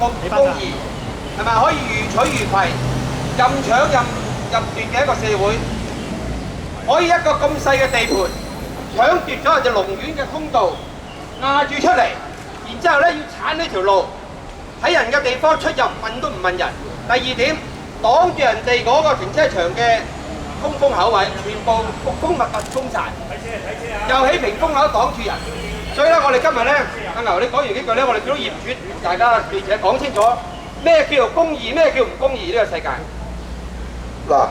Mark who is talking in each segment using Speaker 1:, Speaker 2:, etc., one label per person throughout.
Speaker 1: 公義係咪可以如取如攜、任搶任奪嘅一個社會？可以一個咁細嘅地盤搶奪咗人哋龍苑嘅通道，壓住出嚟，然之後咧要鏟呢條路，喺人嘅地方出入問都唔問人。第二點，擋住人哋嗰個停車場嘅通風口位，全部封密封晒，又起屏風口擋住人。所以咧，我哋今日咧，阿牛你講完呢句咧，我哋叫到業主大家記者講清楚咩叫做公義，咩叫唔公義呢個世界。
Speaker 2: 嗱，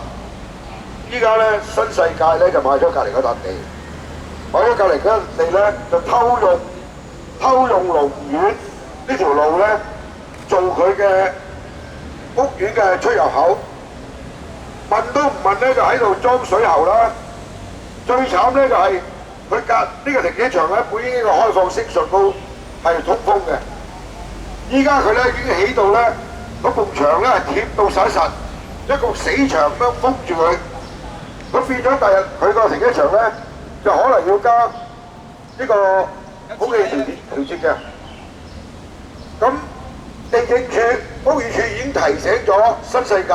Speaker 2: 依家咧新世界咧就買咗隔離嗰笪地，買咗隔離嗰笪地咧就偷用龍苑呢條路咧做佢嘅屋苑嘅出入口，問都唔問咧就喺度裝水喉啦。最慘咧就係、佢隔呢個停車場咧，本應呢個開放式上高係通風嘅，依家佢咧已經起到咧嗰埲牆咧係貼到實實，一個死牆咁樣封住佢，咁變咗第日佢個停車場咧就可能要加呢個空氣調節嘅。咁地政署、屋宇署已經提醒咗新世界，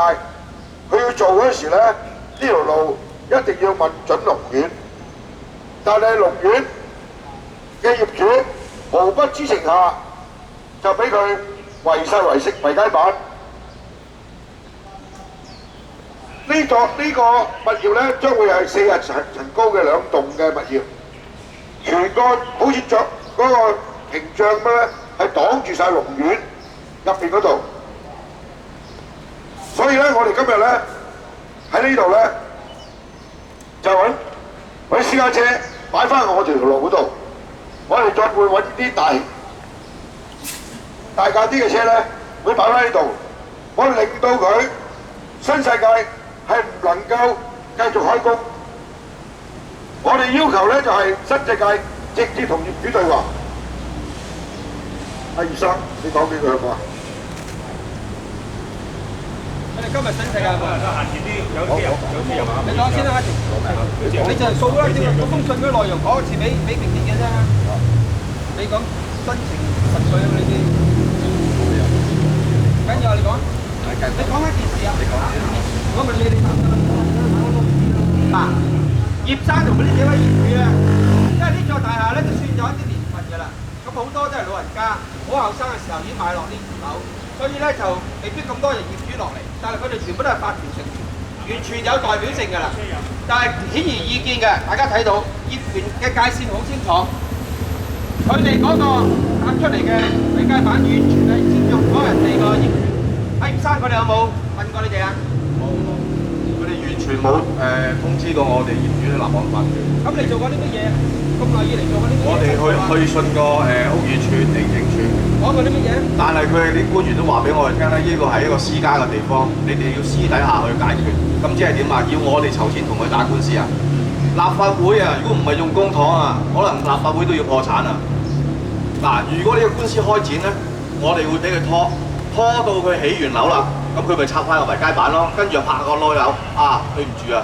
Speaker 2: 佢要做嗰時咧呢條路一定要問準龍苑。但係龍苑嘅業主毫不知情下，就俾佢圍晒圍街板。呢個物業咧，將會係40層高嘅2棟嘅物業，全個好似著嗰個屏障咁咧，係擋住晒龍苑入邊嗰度。所以咧，我哋今日咧喺呢度咧就揾私家車。擺翻我條路嗰度，我哋再會揾啲大架啲嘅車咧，會擺翻喺度，我令到佢新世界係唔能夠繼續開工。我哋要求咧就係新世界直接同業主對話。阿葉生，你講幾句好唔好啊？
Speaker 1: 我哋今日新世界行前啲有啲入啊！你講先啦，你就係數啦，嗰封信嗰內容講一次俾明顯嘅啫。你講真情實據啊嘛，你知。緊要啊！你講。你講一件事啊！我問你嗱，葉生同呢幾位業主咧，因為呢座大廈咧就算咗一啲年份㗎啦，咁好多都係老人家，好後生嘅時候已經買落呢條樓。所以咧就未必咁多人業主落嚟，但係佢哋全部都係法團成員，完全有代表性㗎啦。但係顯而易見嘅，大家睇到業權嘅界線好清楚，佢哋嗰個搭出嚟嘅圍街板完全係佔用咗人哋個業權。阿葉生，佢哋有冇問過你哋啊？
Speaker 3: 冇，佢哋完全冇通知過我哋業主立案法團。
Speaker 1: 咁你做過啲乜嘢？咁耐以嚟做過啲乜嘢？
Speaker 3: 我哋去信過屋宇署、地政署。
Speaker 1: 講過啲乜嘢？
Speaker 3: 但係佢哋啲官員都話俾我哋聽咧，呢個係一個私家嘅地方，你哋要私底下去解決。咁即係點啊？要我哋籌錢同佢打官司啊？立法會啊，如果唔係用公帑啊，可能立法會都要破產啊！嗱，如果呢個官司開展咧，我哋會俾佢拖到佢起完樓啦，咁佢咪拆翻個圍街板咯，跟住又拍個內樓啊！對唔住啊！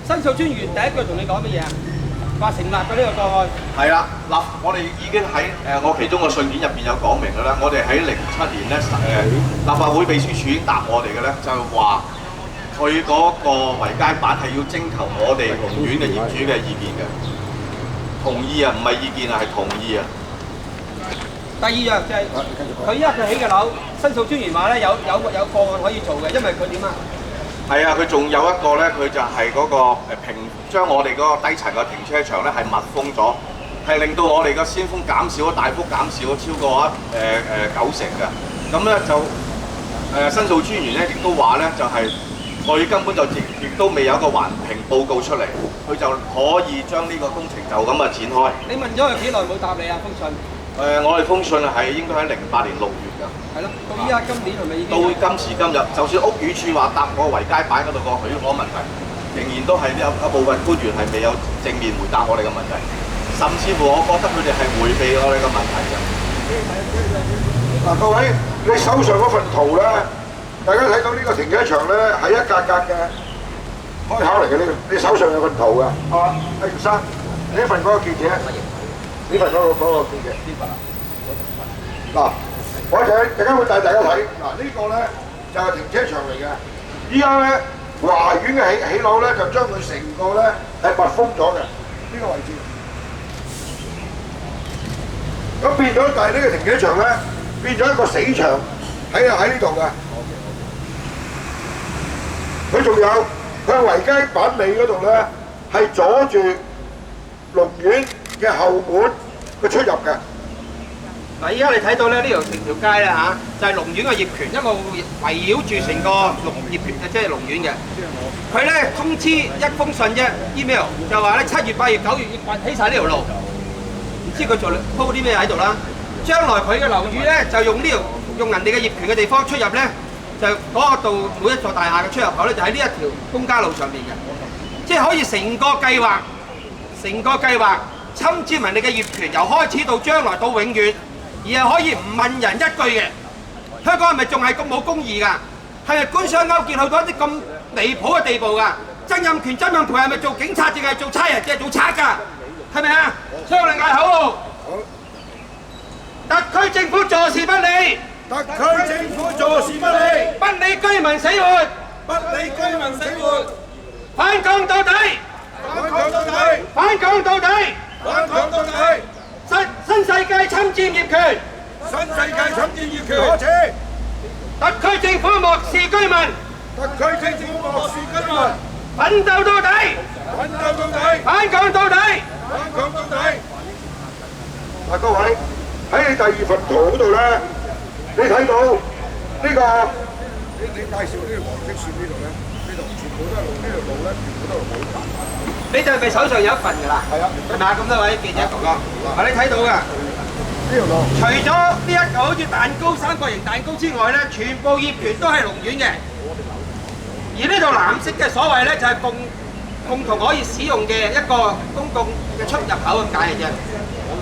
Speaker 1: 申訴專員第一句同你講乜嘢啊？話成立咗呢個個案。係
Speaker 3: 啦，我哋已經喺我其中個信件入邊有講明㗎啦。我哋喺07年咧立法會秘書處已經答我哋嘅咧，就話佢嗰個圍街板係要徵求我哋龍苑嘅業主嘅意見嘅，同意啊，唔係意見啊，係同意啊。
Speaker 1: 第二樣就係佢依家佢起嘅樓，申訴專員話咧有個案可以做嘅，因為佢點啊？
Speaker 3: 係啊，佢仲有一個咧，佢就係嗰個將我哋嗰個低層嘅停車場咧係密封咗，係令到我哋嘅鮮風減少咗，大幅減少咗超過90%嘅。咁咧就申訴專員咧亦都話咧，就係佢根本就亦都未有一個環評報告出嚟，佢就可以將呢個工程就咁展開。
Speaker 1: 你問咗佢幾耐冇答你啊？封信？
Speaker 3: 我哋封信係應該喺08年6月㗎。係咯，
Speaker 1: 到依家今年係咪已經？
Speaker 3: 到今時今日，就算屋宇署話答我圍街板嗰度個許可問題，仍然都係有一部分官員係未有正面回答我哋嘅問題，甚至乎我覺得佢哋係迴避我哋嘅問題嘅。
Speaker 2: 嗱，各位，你手上嗰份圖咧，大家睇到呢個停車場咧係一格格嘅開口嚟嘅，你手上有份圖㗎，係嘛？阿葉生，你份嗰個記者，呢份嗰個記者，嗱。我陣間會帶大家睇嗱，呢個咧就係停車場嚟嘅。依家咧華苑嘅起樓咧就將佢成個咧係密封咗嘅呢個位置。咁變咗，但係呢個停車場咧變咗一個死場喺呢度嘅。佢仲有向維街板尾嗰度咧係阻住龍苑嘅後門嘅出入嘅。
Speaker 1: 嗱，依家你睇到咧呢條成條街咧嚇，就係龍苑嘅業權，一路圍繞住成個業權嘅，即係龍苑嘅。佢咧通知一封信啫 ，email 就話咧7月、8月、9月要掘起晒呢條路，唔知佢做鋪啲咩喺度啦。將來佢嘅樓宇咧就用人哋嘅業權嘅地方出入咧，就嗰個度每一座大廈嘅出入口咧就喺呢一條公家路上面嘅，即係可以成個計劃侵佔人哋嘅業權，由開始到將來到永遠。而係可以唔問人一句嘅，香港係咪仲係咁冇公義㗎？係咪官商勾結去到一啲咁離譜嘅地步㗎？曾蔭權、曾蔭培係咪做警察定係做差人定係做賊㗎？係咪啊？所以我哋嗌口號：特區政府坐視不理，
Speaker 2: 特區政府坐視不理，
Speaker 1: 不理居民死活，
Speaker 2: 不理居民死活，
Speaker 1: 反抗到底，
Speaker 2: 反抗到底，
Speaker 1: 反抗到底，
Speaker 2: 反抗到底。
Speaker 1: 新世界侵佔業權，
Speaker 2: 新世界侵佔業權可恥，
Speaker 1: 特區政府漠視居民，
Speaker 2: 特區政府漠視居民，
Speaker 1: 奮鬥到底，
Speaker 2: 奮鬥到底，
Speaker 1: 反抗到底，
Speaker 2: 反抗到底。嗱，各位喺你第二份圖嗰度咧，你睇到呢個，你介紹呢條黃色線呢度咧，呢度全部都係路，呢條路咧全部都係路。
Speaker 1: 你就係咪手上有一份㗎啦？係啊，係咪啊？咁多位記者哥哥，你睇到㗎。呢條路除咗呢一嚿好似蛋糕三角形蛋糕之外咧，全部業權都係龍苑嘅。而呢度藍色嘅所謂咧就係共同可以使用嘅一個公共嘅出入口咁解嘅啫，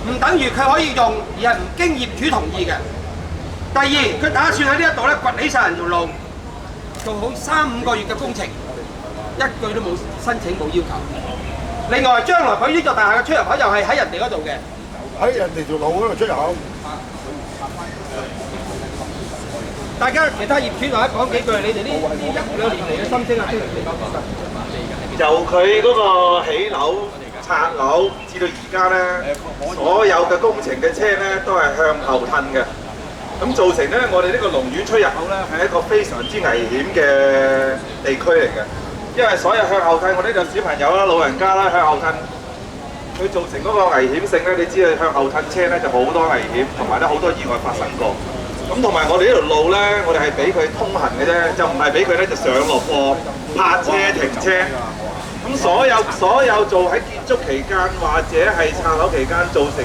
Speaker 1: 唔等於佢可以用，而係唔經業主同意嘅。第二，佢打算喺呢一度咧掘起晒人條路，做好3-5個月嘅工程，一句都冇申請冇要求。另外，將來佢呢座大廈嘅出入口又係喺人哋嗰度嘅，
Speaker 2: 喺人哋條路嗰度出入口。
Speaker 1: 大家其他業主或者講幾句，你哋呢1-2年嚟嘅心聲啊，
Speaker 4: 由佢嗰個起樓、拆樓至到而家咧，所有嘅工程嘅車咧都係向後褪嘅，咁造成咧我哋呢個龍苑出入口咧係一個非常之危險嘅地區嚟嘅。因為所有向後褪，我呢度小朋友啦、老人家啦向後褪，佢造成嗰個危險性咧，你知道向後褪車咧就好多危險，同埋咧好多意外發生過。咁同埋我哋呢條路咧，我哋係俾佢通行嘅啫，就唔係俾佢咧就上落貨、泊車、停車。咁所有做喺建築期間或者係拆樓期間造成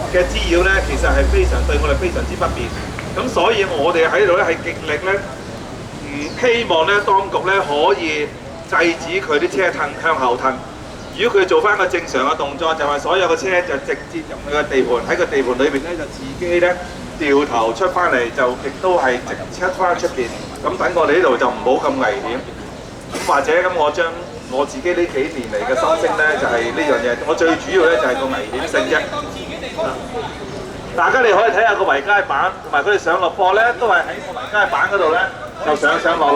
Speaker 4: 嘅滋擾咧，其實係對我哋非常之不便。咁所以我哋喺度咧係極力咧，希望咧當局咧可以制止佢啲車向後褪。如果佢做翻個正常嘅動作，就係所有嘅車就直接入去個地盤，喺個地盤裏邊咧就自己咧掉頭出翻嚟，就亦都係直出翻出邊。咁等我哋呢度就唔好咁危險。咁或者咁，我將我自己呢幾年嚟嘅心聲咧，就係呢樣嘢。我最主要咧就係個危險性啫。大家你可以睇下個維街板，同埋佢哋上落貨咧，都係喺個維街板嗰度咧就上落。